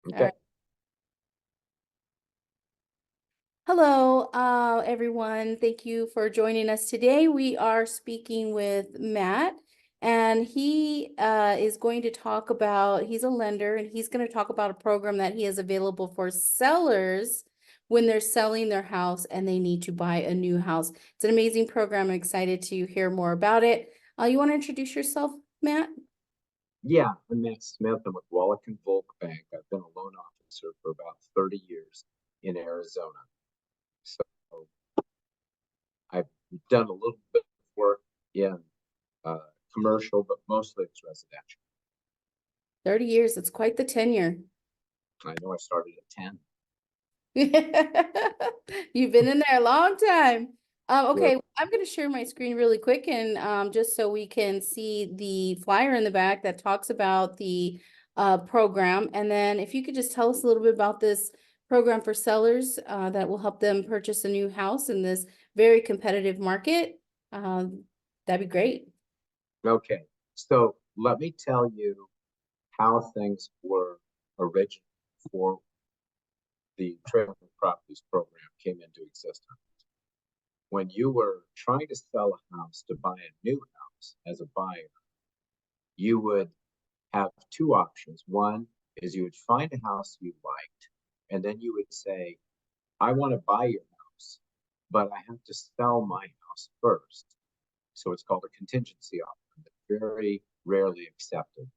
All Okay. right. Hello, everyone. Thank you for joining us today. We are speaking with Matt, and he is going to talk about, he's a lender, and he's going to talk about a program that he has available for sellers when they're selling their house and they need to buy a new house. It's an amazing program. I'm excited to hear more about it. You want to introduce yourself, Matt? Yeah, I'm Matt Smith. I'm with Wallick Volk Bank. I've been a loan officer for about 30 years in Arizona. So I've done a little bit of work in uh, commercial, but mostly it's residential. 30 years. It's quite the tenure. I know I started at 10. You've been in there a long time. Yeah. Okay, I'm going to share my screen really quick and just so we can see the flyer in the back that talks about the program. And then if you could just tell us a little bit about this program for sellers that will help them purchase a new house in this very competitive market, that'd be great. Okay. So let me tell you how things were originally before the trailing properties program came into existence. When you were trying to sell a house to buy a new house as a buyer, you would have two options. One is you would find a house you liked, and then you would say, I want to buy your house, but I have to sell my house first. So it's called a contingency offer. That's very rarely accepted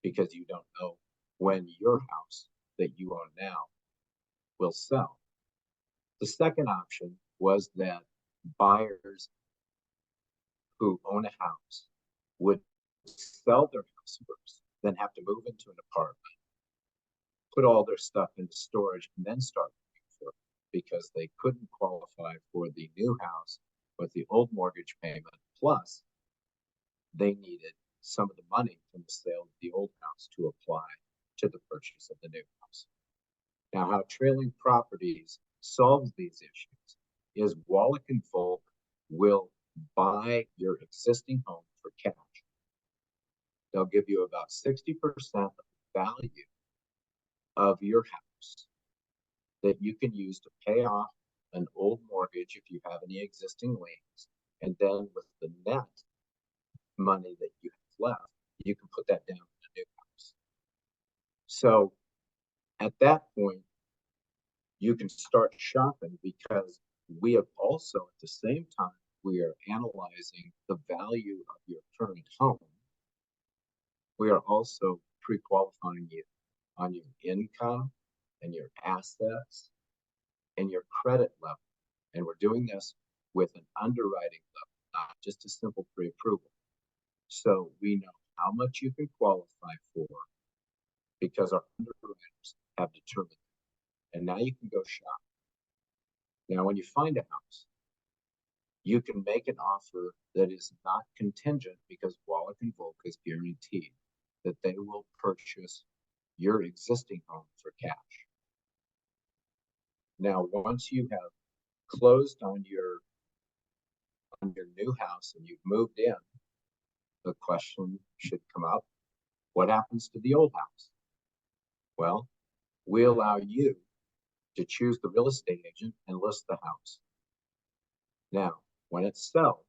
because you don't know when your house that you own now will sell. The second option was that buyers who own a house would sell their house first, then have to move into an apartment, put all their stuff into storage, and then start looking for it because they couldn't qualify for the new house with the old mortgage payment. Plus, they needed some of the money from the sale of the old house to apply to the purchase of the new house. Now, how trailing properties solves these issues is Wallick and Volk will buy your existing home for cash. They'll give you about 60% of the value of your house that you can use to pay off an old mortgage if you have any existing liens. And then with the net money that you have left, you can put that down in a new house. So at that point, you can start shopping because we have also, at the same time, we are analyzing the value of your current home. We are also pre-qualifying you on your income and your assets and your credit level. And we're doing this with an underwriting level, not just a simple pre-approval. So we know how much you can qualify for because our underwriters have determined it. And now you can go shop. Now, when you find a house, you can make an offer that is not contingent because Wallick and Volk is guaranteed that they will purchase your existing home for cash. Now, once you have closed on your new house and you've moved in, the question should come up, what happens to the old house? Well, we allow you to choose the real estate agent and list the house. Now, when it's sells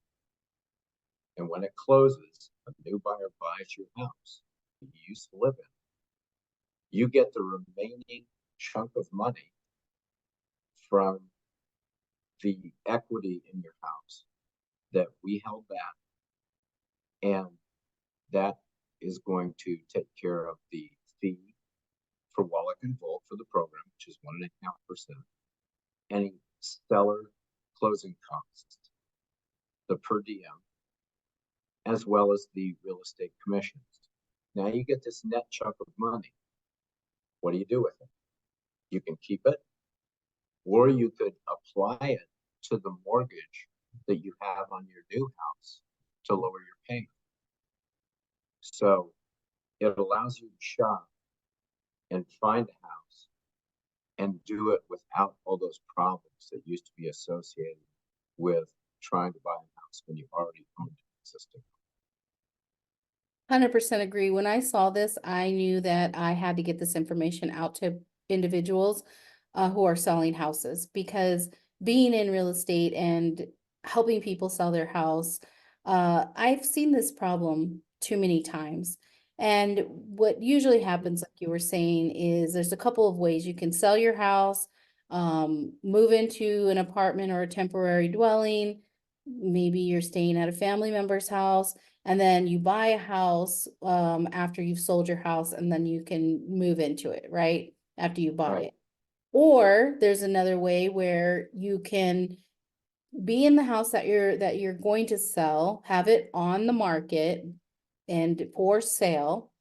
and when it closes, a new buyer buys your house you used to live in. You get the remaining chunk of money from the equity in your house that we held back, and that is going to take care of the fee for Wallick and Volk for the program, which is 1.5%, any seller closing costs, the per diem, as well as the real estate commissions. Now you get this net chunk of money. What do you do with it? You can keep it, or you could apply it to the mortgage that you have on your new house to lower your payment. So it allows you to shop and find a house and do it without all those problems that used to be associated with trying to buy a house when you already owned an existing. 100% agree. When I saw this, I knew that I had to get this information out to individuals who are selling houses because being in real estate and helping people sell their house, I've seen this problem too many times. And what usually happens, like you were saying, is there's a couple of ways you can sell your house, move into an apartment or a temporary dwelling. Maybe you're staying at a family member's house and then you buy a house after you've sold your house and then you can move into it, right? After you buy Right, it. Or there's another way where you can be in the house that you're going to sell, have it on the market and for sale,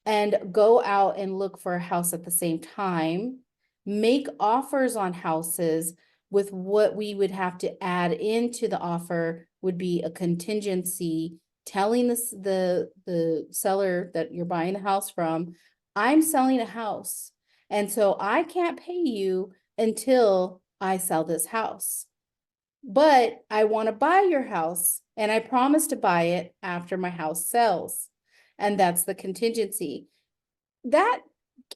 and go out and look for a house at the same time, make offers on houses with what we would have to add into the offer would be a contingency telling the seller that you're buying the house from, I'm selling a house. And so I can't pay you until I sell this house. But I want to buy your house and I promise to buy it after my house sells. And that's the contingency. That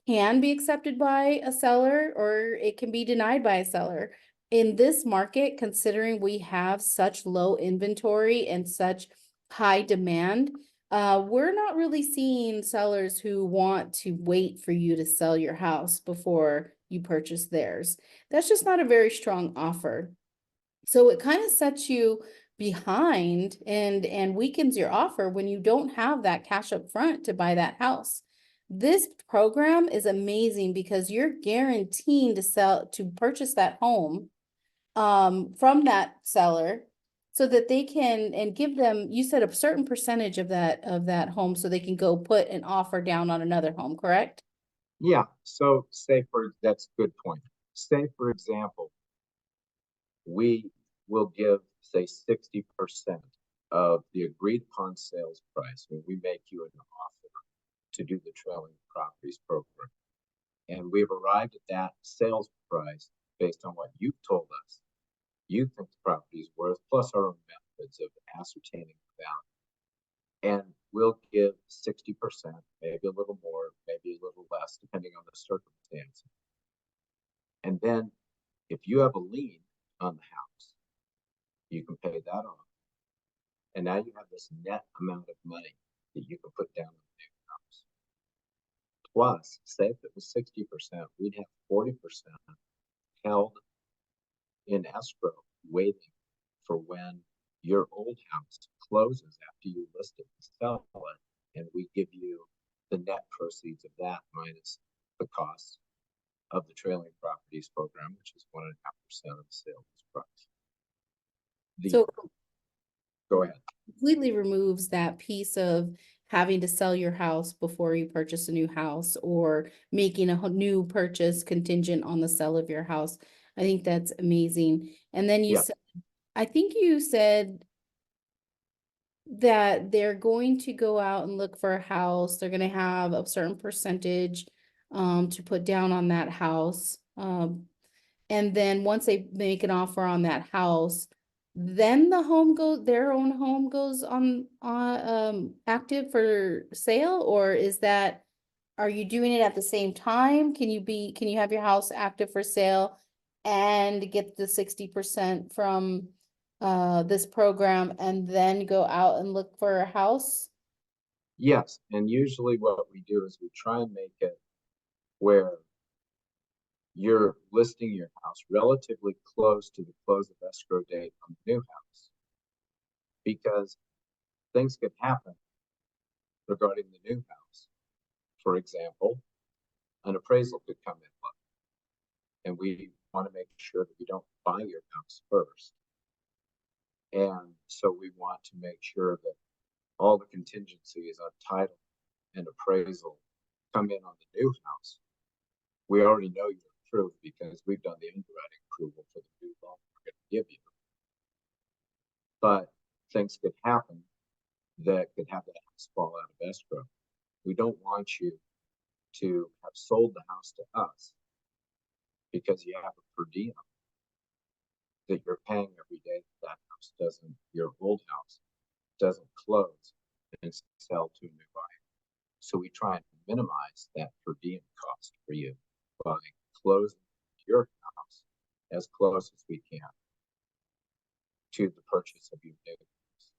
can be accepted by a seller or it can be denied by a seller. In this market, considering we have such low inventory and such high demand, we're not really seeing sellers who want to wait for you to sell your house before you purchase theirs. That's just not a very strong offer. So it kind of sets you behind and weakens your offer when you don't have that cash up front to buy that house. This program is amazing because you're guaranteeing to purchase that home from that seller so that they can and give them, you said a certain percentage of that home so they can go put an offer down on another home, correct? yeah, so that's a good point. Say for example, we will give, say, 60% of the agreed upon sales price when we make you an offer to do the trailing properties program. And we've arrived at that sales price based on what you've told us you think the property is worth, plus our own methods of ascertaining the value. And we'll give 60%, maybe a little more, maybe a little less, depending on the circumstances. And then if you have a lien on the house, you can pay that off. And now you have this net amount of money that you can put down on the new house. Plus, say if it was 60%, we'd have 40% held in escrow waiting for when your old house closes after you list it and sell it. And we give you the net proceeds of that minus the cost of the trailing properties program, which is 1.5% of the sales price. The So Go ahead. completely removes that piece of having to sell your house before you purchase a new house or making a new purchase contingent on the sale of your house. I think that's amazing. And then Yeah. I think you said that they're going to go out and look for a house. They're going to have a certain percentage to put down on that house. And then once they make an offer on that house, then their own home goes on active for sale, or are you doing it at the same time? Can you have your house active for sale and get the 60% from this program and then go out and look for a house? Yes. And usually what we do is we try and make it where you're listing your house relatively close to the close of escrow date on the new house because things could happen regarding the new house. For example, an appraisal could come in and we want to make sure that we don't buy your house first. And so we want to make sure that all the contingencies on title and appraisal come in on the new house. We already know you're approved because we've done the underwriting approval for the new loan we're going to give you. But things could happen that could have that house fall out of escrow. We don't want you to have sold the house to us because you have a per diem that you're paying every day that house doesn't, your old house doesn't close and sell to a new buyer. So we try and minimize that per diem cost for you by closing your house as close as we can to the purchase of your new house.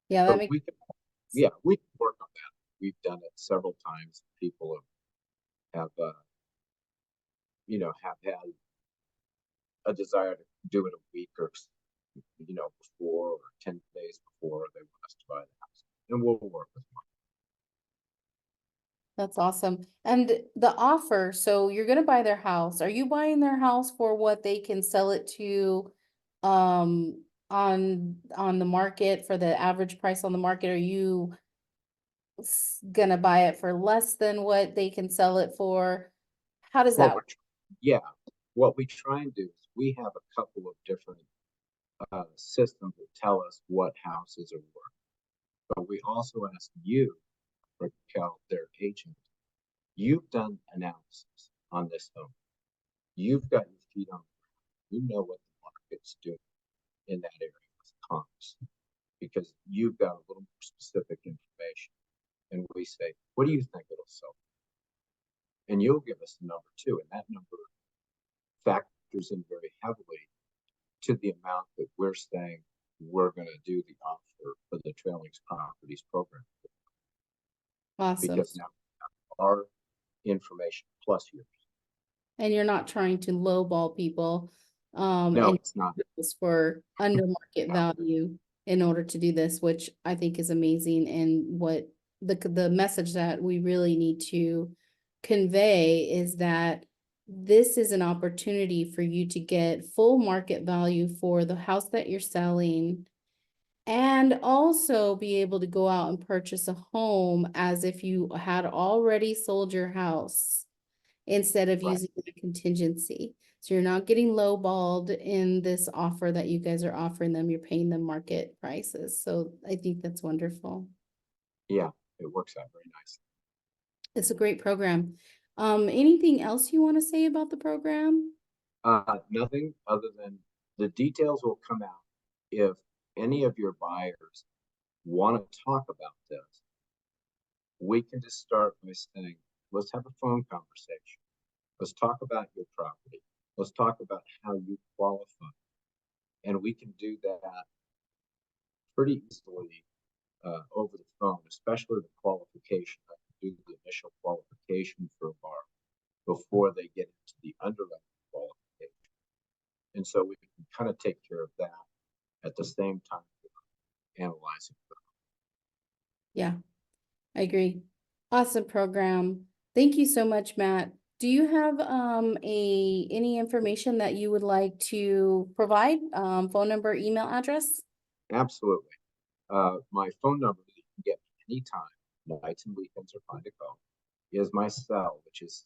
Yeah, that But makes we can, yeah, we can work on that. We've done it several times. People have have had a desire to do it a week or before, or 10 days before they want us to buy the house, and we'll work with them. That's awesome. And the offer, so you're gonna buy their house. Are you buying their house for what they can sell it to on the market for the average price on the market? Are you gonna buy it for less than what they can sell it for? How does What that we're work? Yeah, what we try and do is we have a couple of different systems that tell us what houses are worth, but we also ask you, Raquel, their agent, you've done analysis on this home. You've got your feet on the ground. You know what the market's doing in that area with comps because you've got a little more specific information. And we say, what do you think it'll sell? And you'll give us a number too. And that number factors in very heavily to the amount that we're saying we're going to do the offer for the trailing properties program Awesome. because now our information plus yours. And you're not trying to lowball people, No, and it's not. it's for under market value in order to do this, which I think is amazing. And what the message that we really need to convey is that this is an opportunity for you to get full market value for the house that you're selling and also be able to go out and purchase a home as if you had already sold your house instead of Right. using a contingency. So you're not getting lowballed in this offer that you guys are offering them. You're paying them market prices. So I think that's wonderful. Yeah, it works out very nicely. It's a great program. Anything else you want to say about the program? Nothing other than the details will come out if any of your buyers want to talk about this. We can just start by saying, let's have a phone conversation. Let's talk about your property. Let's talk about how you qualify. And we can do that pretty easily over the phone, especially the qualification. I can do the initial qualification for a bar before they get into the underwriting qualification. And so we can kind of take care of that at the same time analyzing them. Yeah, I agree. Awesome program. Thank you so much, Matt. Do you have any information that you would like to provide? Phone number, email address? Absolutely. My phone number that you can get me anytime, nights and weekends are fine to call, is my cell, which is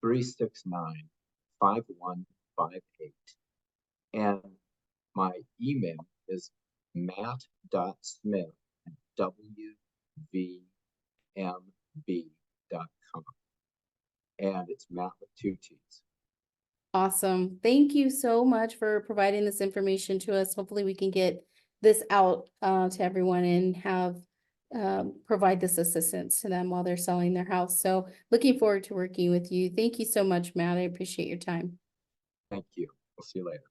602-369-5158. And my email is matt.smith@wvmb.com. And it's Matt with two T's. Awesome. Thank you so much for providing this information to us. Hopefully we can get this out to everyone and have provide this assistance to them while they're selling their house. So looking forward to working with you. Thank you so much, Matt. I appreciate your time. Thank you. We'll see you later.